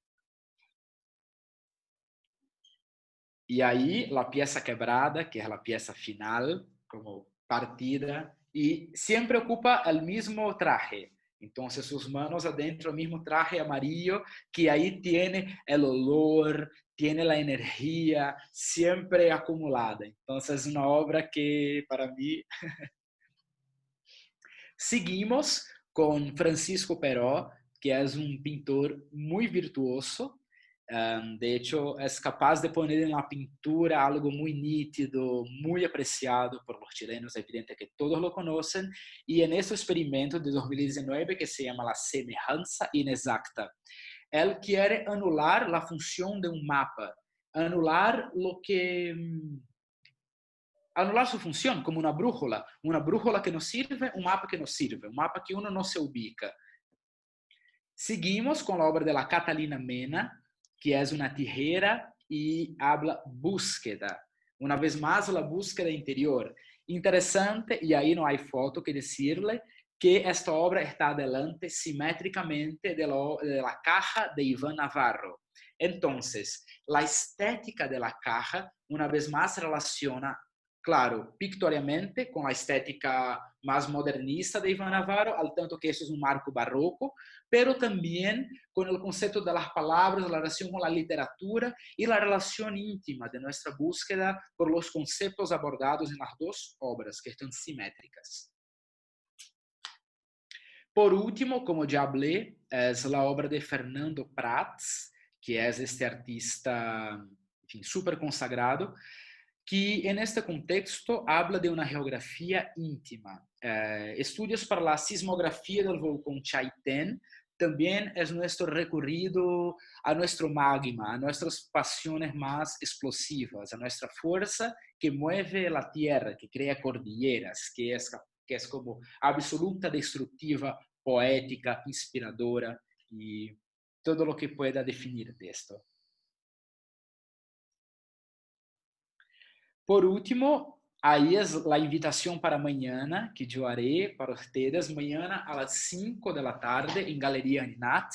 Y ahí la pieza quebrada, que es la pieza final, como partida, y siempre ocupa el mismo traje. Entonces sus manos adentro, el mismo traje amarillo, que ahí tiene el olor, tiene la energía siempre acumulada. Entonces es una obra que para mí... Seguimos con Francisco Peró, que es un pintor muy virtuoso. De hecho, es capaz de poner en la pintura algo muy nítido, muy apreciado por los chilenos, es evidente que todos lo conocen, y en este experimento de 2019 que se llama La Semejanza Inexacta, él quiere anular la función de un mapa, anular lo que anular su función como una brújula que nos sirve, un mapa que nos sirve, un mapa que uno no se ubica. Seguimos con la obra de la Catalina Mena, que es una tijera y habla búsqueda. Una vez más, la búsqueda interior. Interesante, y ahí no hay foto que decirle, que esta obra está adelante simétricamente de la caja de Iván Navarro. Entonces, la estética de la caja, una vez más, relaciona, claro, pictorialmente, con la estética más modernista de Iván Navarro, al tanto que eso es un marco barroco, pero también con el concepto de las palabras, la relación con la literatura y la relación íntima de nuestra búsqueda por los conceptos abordados en las dos obras, que están simétricas. Por último, como ya hablé, es la obra de Fernando Prats, que es este artista, enfim, súper consagrado, que en este contexto habla de una geografía íntima. Estudios para la sismografía del volcán Chaitén también es nuestro recorrido a nuestro magma, a nuestras pasiones más explosivas, a nuestra fuerza que mueve la tierra, que crea cordilleras, que es como absoluta destructiva, poética, inspiradora y todo lo que pueda definir de esto. Por último, aí é a invitação para amanhã, que eu haré para vocês, amanhã às 5 da tarde, em Galeria Aninat.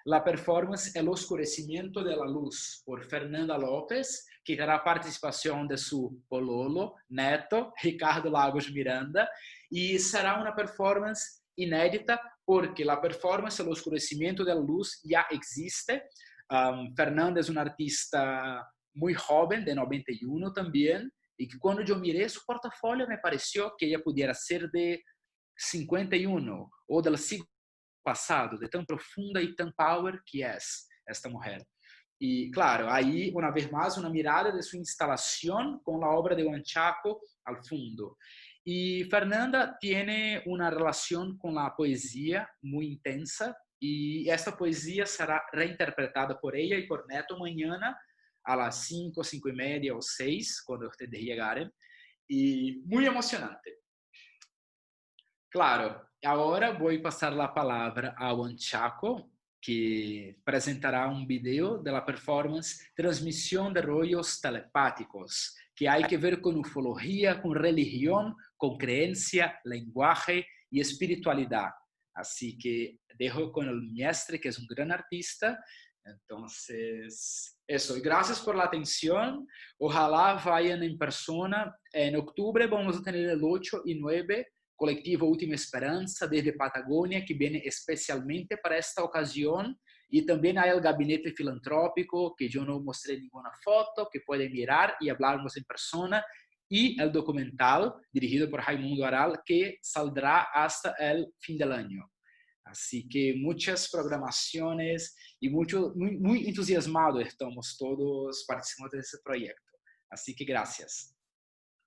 La performance El Oscurecimiento de la Luz, por Fernanda López, que terá participação de su pololo, neto, Ricardo Lagos Miranda, e será uma performance inédita, porque a performance El Oscurecimiento de la Luz já existe. Fernanda é uma artista muito jovem, de 91 também, e que quando eu mirei su portafolio me pareció que ella pudiera ser de 51 ou del siglo passado, de tão profunda e tão power que é esta mulher. E, claro, aí, uma vez mais, uma mirada de sua instalação com a obra de Juan Chaco ao fundo. E Fernanda tem uma relação com a poesia muito intensa, e esta poesia será reinterpretada por ela e por Neto amanhã, às 5, 5:30 ou 6, quando vocês chegarem. E muito emocionante. Claro, agora vou passar a palavra a Juan Chaco, que apresentará um vídeo da performance Transmissão de Rollos Telepáticos, que hay que ver com ufologia, com religião, com creencia, lenguaje e espiritualidade. Assim que dejo com o mestre, que é um grande artista. Entonces, eso. Y gracias por la atención. Ojalá vayan en persona. En octubre vamos a tener el 8 y 9 colectivo Última Esperanza desde Patagonia, que viene especialmente para esta ocasión. Y también hay el gabinete filantrópico, que yo no mostré ninguna foto, que pueden mirar y hablarnos en persona. Y el documental, dirigido por Raimundo Aral, que saldrá hasta el fin del año. Así que muchas programaciones y muy entusiasmados estamos todos participando de este proyecto. Así que gracias.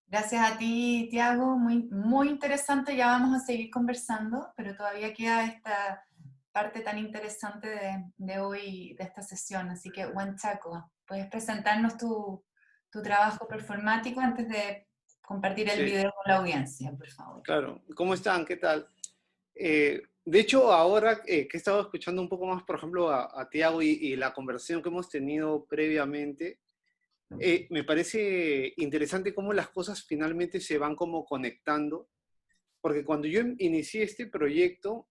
Gracias a ti, Tiago, muy interesante. Ya vamos a seguir conversando, pero todavía queda esta parte tan interesante de hoy, de esta sesión. Así que, Juan Chaco, ¿puedes presentarnos tu trabajo performático antes de compartir el video con la audiencia, por favor? Claro. ¿Cómo están? ¿Qué tal? De hecho, ahora que he estado escuchando un poco más, por ejemplo, a Tiago y la conversación que hemos tenido previamente, me parece interesante cómo las cosas finalmente se van como conectando, porque cuando yo inicié este proyecto,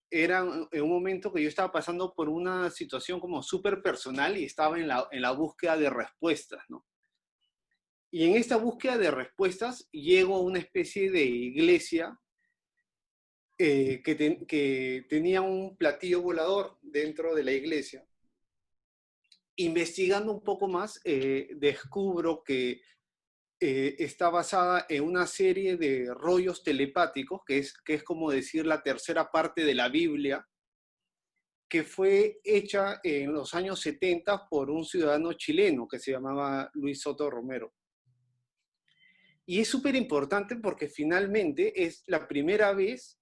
era en un momento que yo estaba pasando por una situación como súper personal y estaba en la búsqueda de respuestas, ¿no? Y en esta búsqueda de respuestas llego a una especie de iglesia que tenía un platillo volador dentro de la iglesia. Investigando un poco más, descubro que está basada en una serie de rollos telepáticos, que es como decir la tercera parte de la Biblia, que fue hecha en los años 70 por un ciudadano chileno que se llamaba Luis Soto Romero. Y es súper importante porque finalmente es la primera vez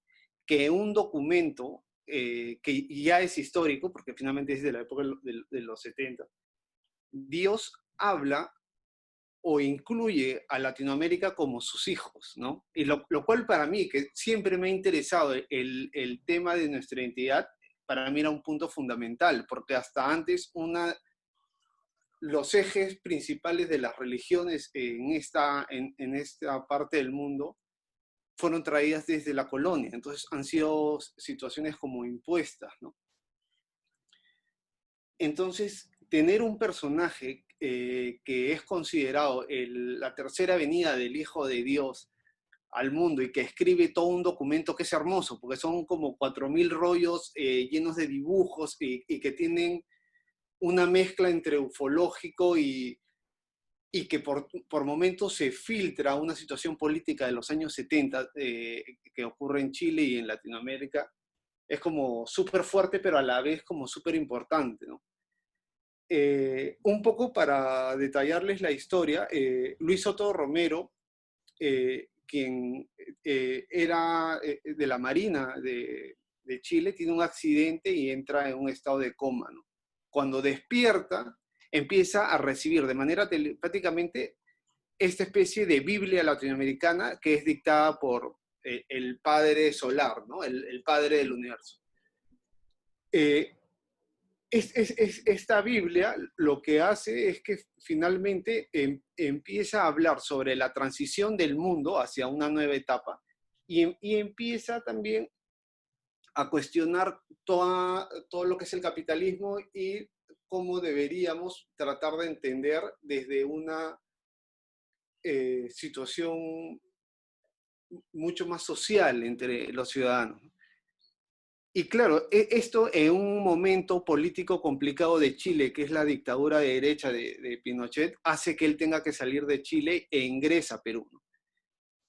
que un documento que ya es histórico, porque finalmente es de la época de los 70, Dios habla o incluye a Latinoamérica como sus hijos, ¿no? Y lo cual para mí, que siempre me ha interesado el tema de nuestra identidad, para mí era un punto fundamental, porque hasta antes los ejes principales de las religiones en esta parte del mundo fueron traídas desde la colonia, entonces han sido situaciones como impuestas, ¿no? Entonces, tener un personaje que es considerado la tercera venida del Hijo de Dios al mundo y que escribe todo un documento que es hermoso, porque son como 4.000 rollos llenos de dibujos y que tienen una mezcla entre ufológico y que por momentos se filtra una situación política de los años 70 que ocurre en Chile y en Latinoamérica. Es como súper fuerte, pero a la vez como súper importante, ¿no? Un poco para detallarles la historia, Luis Soto Romero, quien era de la Marina de Chile, tiene un accidente y entra en un estado de coma, ¿no? Cuando despierta, empieza a recibir de manera telepáticamente esta especie de Biblia latinoamericana que es dictada por el Padre Solar, ¿no? El Padre del Universo. esta Biblia lo que hace es que finalmente empieza a hablar sobre la transición del mundo hacia una nueva etapa y empieza también a cuestionar todo lo que es el capitalismo y cómo deberíamos tratar de entender desde una situación mucho más social entre los ciudadanos. Y claro, esto en un momento político complicado de Chile, que es la dictadura de derecha de Pinochet, hace que él tenga que salir de Chile e ingresa a Perú, ¿no?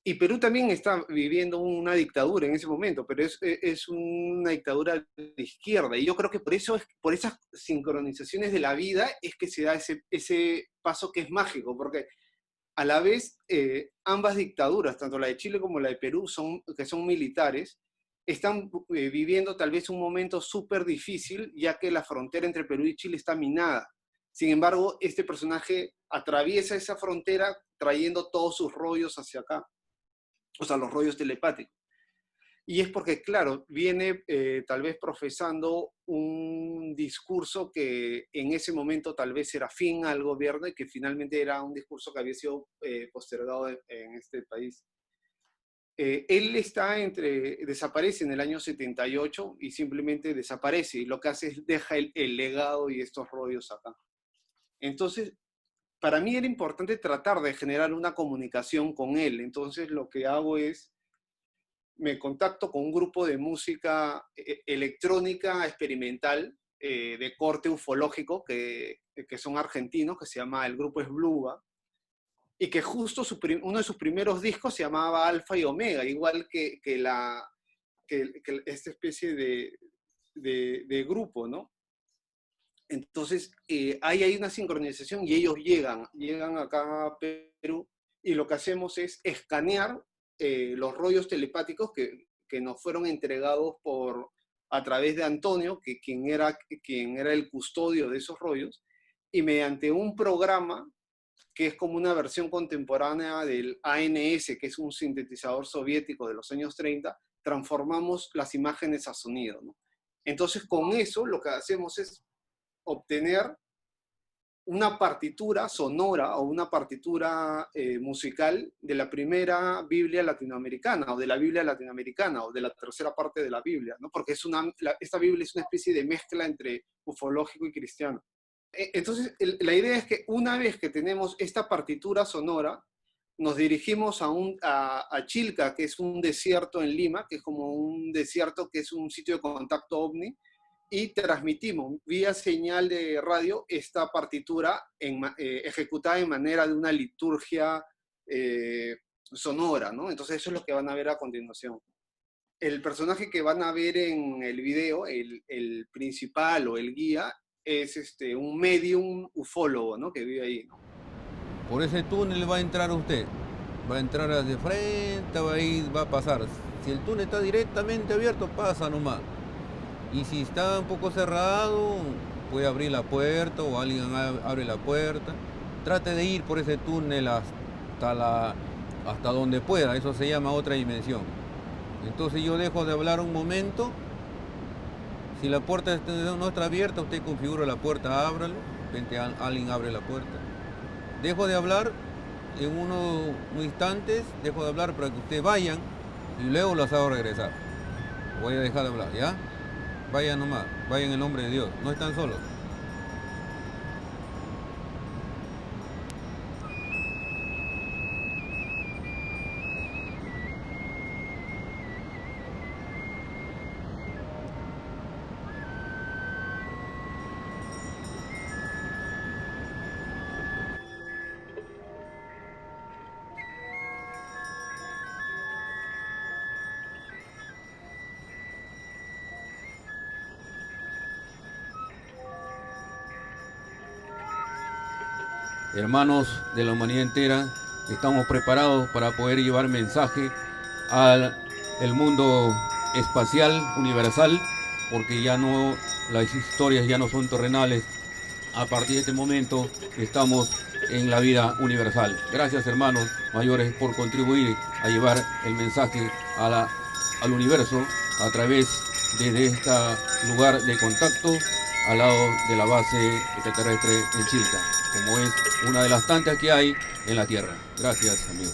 Y Perú también está viviendo una dictadura en ese momento, pero es una dictadura de izquierda. Y yo creo que por eso, por esas sincronizaciones de la vida, es que se da ese paso que es mágico, porque a la vez ambas dictaduras, tanto la de Chile como la de Perú, que son militares, están viviendo tal vez un momento súper difícil, ya que la frontera entre Perú y Chile está minada. Sin embargo, este personaje atraviesa esa frontera trayendo todos sus rollos hacia acá, o sea, los rollos telepáticos. Y es porque, claro, viene tal vez profesando un discurso que en ese momento tal vez era afín al gobierno y que finalmente era un discurso que había sido postergado en este país. Él desaparece en el año 78 y simplemente desaparece, y lo que hace es deja el legado y estos rollos acá. Entonces, para mí era importante tratar de generar una comunicación con él. Entonces lo que hago es, me contacto con un grupo de música electrónica experimental de corte ufológico que son argentinos, que se llama, el grupo es Bluba, y que justo uno de sus primeros discos se llamaba Alfa y Omega, igual que esta especie de grupo, ¿no? Entonces, ahí hay una sincronización y ellos llegan acá a Perú, y lo que hacemos es escanear los rollos telepáticos que nos fueron entregados a través de Antonio, quien era el custodio de esos rollos, y mediante un programa que es como una versión contemporánea del ANS, que es un sintetizador soviético de los años 30, transformamos las imágenes a sonido, ¿no? Entonces, con eso lo que hacemos es obtener una partitura sonora o una partitura musical de la primera Biblia latinoamericana, o de la Biblia latinoamericana, o de la tercera parte de la Biblia, ¿no? Porque esta Biblia es una especie de mezcla entre ufológico y cristiano. Entonces, la idea es que una vez que tenemos esta partitura sonora, nos dirigimos a Chilca, que es un desierto en Lima, que es como un desierto que es un sitio de contacto ovni, y transmitimos vía señal de radio esta partitura ejecutada en manera de una liturgia sonora, ¿no? Entonces eso es lo que van a ver a continuación. El personaje que van a ver en el video, el principal o el guía, es un medium ufólogo, ¿no? Que vive ahí, ¿no? Por ese túnel va a entrar usted. Va a entrar hacia frente, va a pasar. Si el túnel está directamente abierto, pasa nomás. Y si está un poco cerrado, puede abrir la puerta o alguien abre la puerta. Trate de ir por ese túnel hasta donde pueda. Eso se llama otra dimensión. Entonces yo dejo de hablar un momento. Si la puerta no está abierta, usted configura la puerta, ábrala. De repente alguien abre la puerta. Dejo de hablar en unos instantes, dejo de hablar para que ustedes vayan y luego los hago regresar. Voy a dejar de hablar, ¿ya? Vayan nomás, vayan en nombre de Dios, no están solos. Hermanos de la humanidad entera, estamos preparados para poder llevar mensaje al mundo espacial universal, porque ya no, las historias ya no son terrenales. A partir de este momento estamos en la vida universal. Gracias, hermanos mayores, por contribuir a llevar el mensaje al universo a través de este lugar de contacto al lado de la base extraterrestre en Chilca, como es una de las tantas que hay en la Tierra. Gracias, amigo.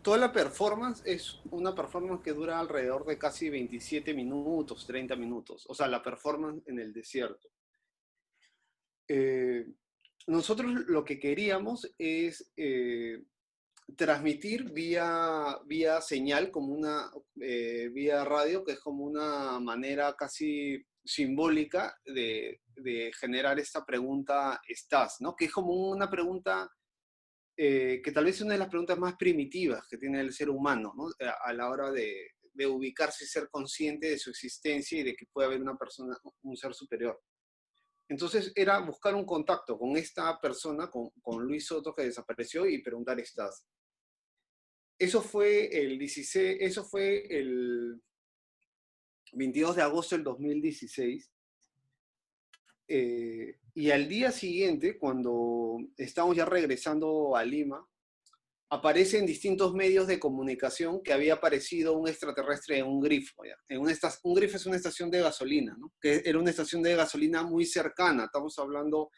Toda la performance es una performance que dura alrededor de casi 27 minutos, 30 minutos. O sea, la performance en el desierto. Nosotros lo que queríamos es transmitir vía señal, como vía radio, que es como una manera casi simbólica de generar esta pregunta ¿estás? ¿No? Que es como una pregunta que tal vez es una de las preguntas más primitivas que tiene el ser humano, ¿no? A la hora de ubicarse y ser consciente de su existencia y de que puede haber una persona, un ser superior. Entonces era buscar un contacto con esta persona, con Luis Soto, que desapareció, y preguntar ¿estás? Eso fue el 22 de agosto del 2016. Y al día siguiente, cuando estamos ya regresando a Lima, aparece en distintos medios de comunicación que había aparecido un extraterrestre en un grifo. Un grifo es una estación de gasolina, ¿no? Que era una estación de gasolina muy cercana. Estamos hablando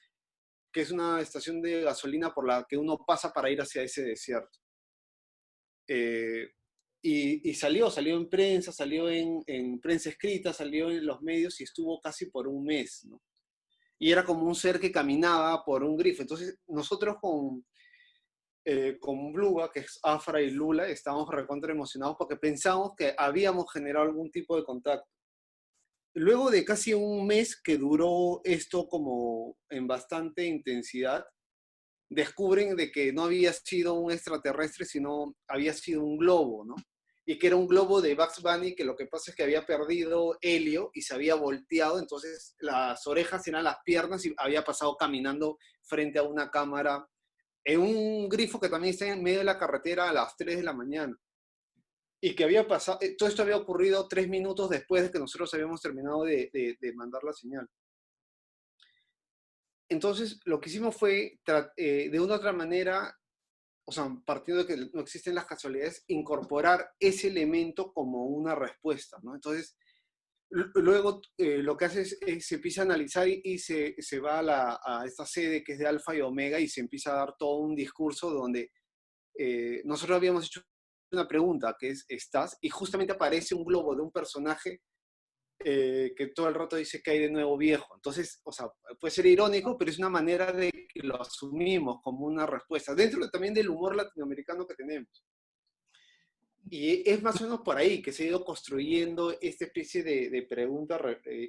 que es una estación de gasolina por la que uno pasa para ir hacia ese desierto. Y salió en prensa, salió en prensa escrita, salió en los medios y estuvo casi por un mes, ¿no? Y era como un ser que caminaba por un grifo. Entonces nosotros con Bluga, que es Afra y Lula, estábamos recontra emocionados porque pensamos que habíamos generado algún tipo de contacto. Luego de casi un mes que duró esto como en bastante intensidad, descubren de que no había sido un extraterrestre, sino había sido un globo, ¿no? Y que era un globo de Bugs Bunny, que lo que pasa es que había perdido helio y se había volteado, entonces las orejas eran las piernas y había pasado caminando frente a una cámara en un grifo que también está en medio de la carretera a las 3 de la mañana. Y que había pasado, todo esto había ocurrido 3 minutos después de que nosotros habíamos terminado de mandar la señal. Entonces, lo que hicimos fue, de una u otra manera, o sea, partiendo de que no existen las casualidades, incorporar ese elemento como una respuesta, ¿no? Entonces, luego lo que hace es se empieza a analizar y se va a esta sede que es de Alfa y Omega y se empieza a dar todo un discurso donde nosotros habíamos hecho una pregunta que es ¿estás? Y justamente aparece un globo de un personaje que todo el rato dice que hay de nuevo viejo. Entonces, o sea, puede ser irónico, pero es una manera de que lo asumimos como una respuesta, dentro también del humor latinoamericano que tenemos. Y es más o menos por ahí que se ha ido construyendo esta especie de pregunta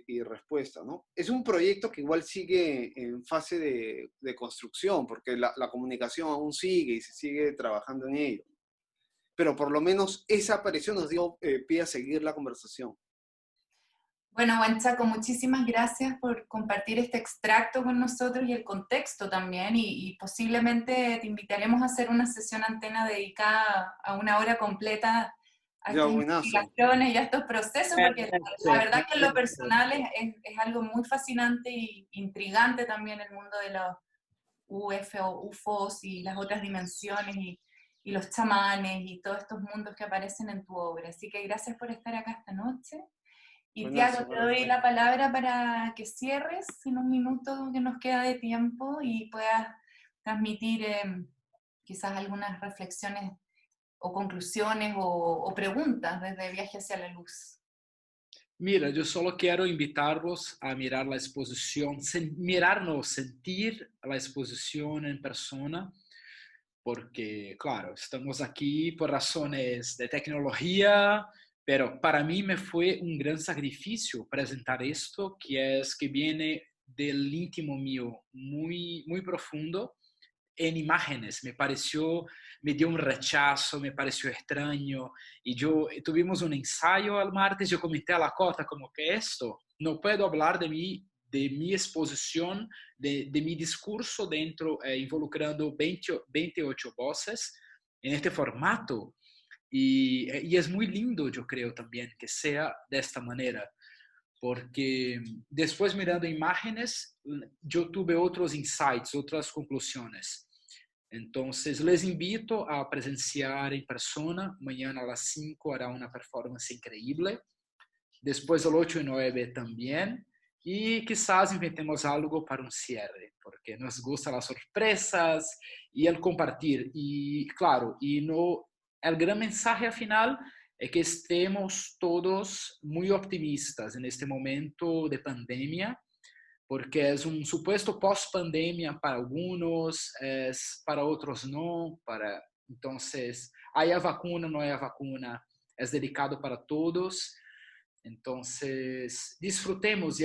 y respuesta, ¿no? Es un proyecto que igual sigue en fase de construcción, porque la comunicación aún sigue y se sigue trabajando en ello. Pero por lo menos esa aparición nos dio pie a seguir la conversación. Bueno, Huanchaco, muchísimas gracias por compartir este extracto con nosotros y el contexto también, y posiblemente te invitaremos a hacer una sesión antena dedicada a una hora completa a Ya, estas buenazo. investigaciones y a estos procesos, porque la verdad que en lo Perfecto. personal es algo muy fascinante e intrigante también el mundo de los UFOs y las otras dimensiones y los chamanes y todos estos mundos que aparecen en tu obra. Así que gracias por estar acá esta noche. Y Buenazo, Tiago, te doy gracias. la palabra para que cierres en un minuto que nos queda de tiempo y puedas transmitir quizás algunas reflexiones o conclusiones o preguntas desde Viaje hacia la Luz. Mira, yo solo quiero invitarlos a mirar la exposición, mirarnos, sentir la exposición en persona, porque, claro, estamos aquí por razones de tecnología, pero para mí me fue un gran sacrificio presentar esto, que viene del íntimo mío, muy, muy profundo, en imágenes. Me dio un rechazo, me pareció extraño. Y tuvimos un ensayo el martes, yo comenté a la Cota como que esto, no puedo hablar de mi exposición, de mi discurso dentro, involucrando 28 voces en este formato. Y es muy lindo, yo creo también, que sea de esta manera, porque después mirando imágenes, yo tuve otros insights, otras conclusiones. Entonces, les invito a presenciar en persona. Mañana a las 5 hará una performance increíble. Después, el 8 y 9 también. Y quizás inventemos algo para un cierre, porque nos gustan las sorpresas y el compartir. Y claro, el gran mensaje al final es que estemos todos muy optimistas en este momento de pandemia, porque es un supuesto post-pandemia para algunos, para otros no. Entonces, hay vacuna, no hay vacuna, es delicado para todos. Entonces, disfrutemos y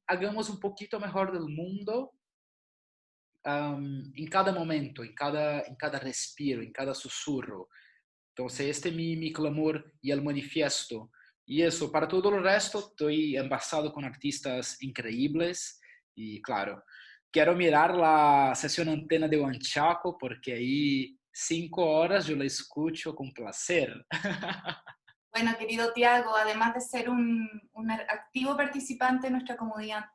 hagamos un poquito mejor del mundo, en cada momento, en cada respiro, en cada susurro. Entonces, este es mi clamor y el manifiesto. Y eso, para todo el resto, estoy envasado con artistas increíbles. Y claro, quiero mirar la sesión antena de Huanchaco, porque ahí 5 horas yo la escucho con placer. Bueno, querido Tiago, además de ser un activo participante de nuestra comunidad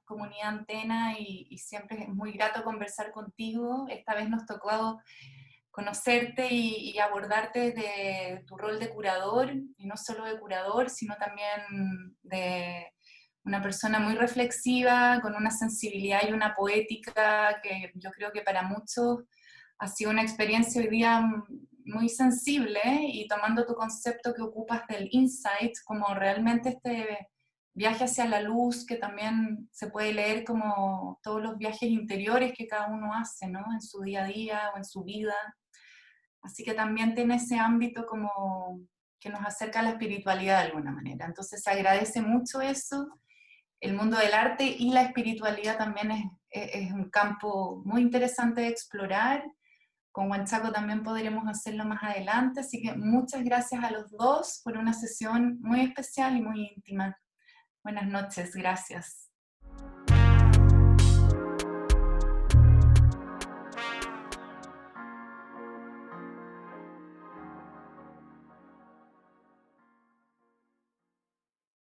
Antena y siempre es muy grato conversar contigo, esta vez nos tocó conocerte y abordarte desde tu rol de curador, y no solo de curador, sino también de una persona muy reflexiva, con una sensibilidad y una poética que yo creo que para muchos ha sido una experiencia hoy día muy sensible, y tomando tu concepto que ocupas del insight como realmente este viaje hacia la luz, que también se puede leer como todos los viajes interiores que cada uno hace, ¿no? En su día a día o en su vida. Así que también tiene ese ámbito como que nos acerca a la espiritualidad de alguna manera. Entonces se agradece mucho eso. El mundo del arte y la espiritualidad también es un campo muy interesante de explorar. Con Huanchaco también podremos hacerlo más adelante, así que muchas gracias a los dos por una sesión muy especial y muy íntima. Buenas noches, gracias.